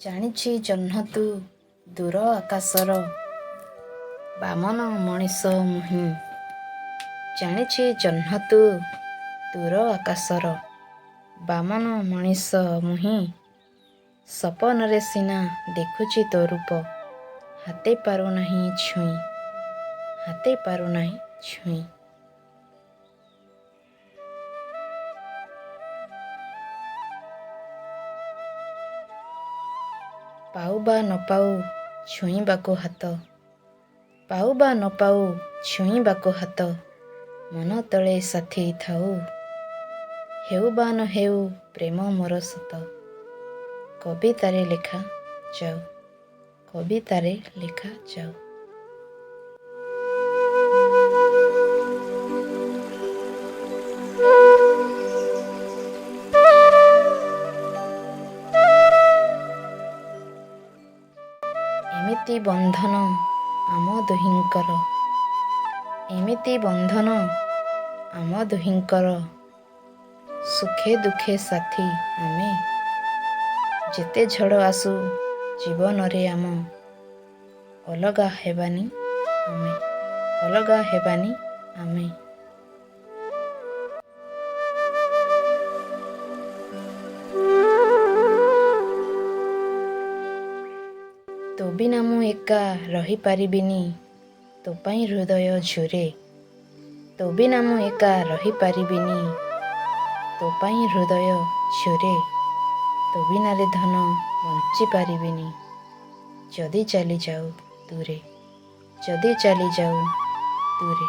ଜାଣିଛି ଜହ୍ନ ତୁ ଦୂର ଆକାଶର ବାମନ ମଣିଷ ମୁହିଁ। ଜାଣିଛି ଜହ୍ନ ତୁ ଦୂର ଆକାଶର ବାମନ ମଣିଷ ମୁହିଁ। ସପନରେ ସିନା ଦେଖୁଛି ତୋ ରୂପ, ହାତେ ପାରୁନାହିଁ ଛୁଇଁ, ହାତେ ପାରୁନାହିଁ ଛୁଇଁ। ପାଉ ବା ନ ପାଉ ଛୁଇଁବାକୁ ହାତ, ପାଉ ବା ନ ପାଉ ଛୁଇଁବାକୁ ହାତ, ମନ ତଳେ ସାଥୀ ଥାଉ। ହେଉ ବା ନ ହେଉ ପ୍ରେମ ମୋର ସତ, କବିତାରେ ଲେଖା ଯାଉ, କବିତାରେ ଲେଖା ଯାଉ। ଏମିତି ବନ୍ଧନ ଆମ ଦୁହିଁଙ୍କର, ଏମିତି ବନ୍ଧନ ଆମ ଦୁହିଁଙ୍କର, ସୁଖେ ଦୁଃଖେ ସାଥୀ ଆମେ। ଯେତେ ଝଡ଼ ଆସୁ ଜୀବନରେ ଆମ, ଅଲଗା ହେବାନି ଆମେ, ଅଲଗା ହେବାନି ଆମେ। ତୋ ବିନା ମୁଁ ଏକା ରହିପାରିବିନି, ତୋ ପାଇଁ ହୃଦୟ ଝୁରେ। ତୋ ବିନା ମୁଁ ଏକା ରହିପାରିବିନି, ତୋ ପାଇଁ ହୃଦୟ ଝୁରେ। ତୋ ବିନାରେ ଧନ ବଞ୍ଚିପାରିବିନି, ଯଦି ଚାଲିଯାଉ ଦୂରେ, ଯଦି ଚାଲିଯାଉ ଦୂରେ।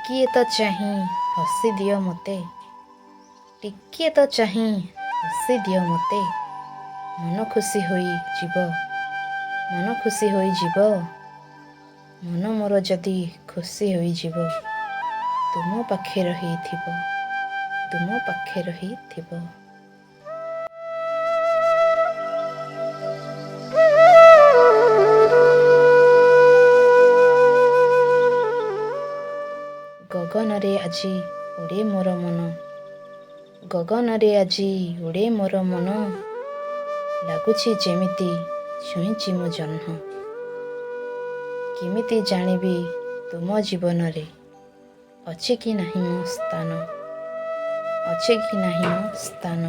ଟିକିଏ ତ ଚାହିଁ ହସି ଦିଅ ମୋତେ, ଟିକିଏ ତ ଚାହିଁ ହସି ଦିଅ ମୋତେ। ମନ ଖୁସି ହୋଇଯିବ, ମନ ଖୁସି ହୋଇଯିବ। ମନ ମୋର ଯଦି ଖୁସି ହୋଇଯିବ, ତୁମ ପାଖେ ରହିଥିବ, ତୁମ ପାଖେ ରହିଥିବ। ଗଗନରେ ଆଜି ଉଡ଼େ ମୋର ମନ, ଗଗନରେ ଆଜି ଉଡ଼େ ମୋର ମନ। ଲାଗୁଛି ଯେମିତି ଛୁଇଁଛି ମୁଁ ଜହ୍ନ। କେମିତି ଜାଣିବି ତୁମ ଜୀବନରେ ଅଛି କି ନାହିଁ ମୋ ସ୍ଥାନ, ଅଛି କି ନାହିଁ ମୋ ସ୍ଥାନ।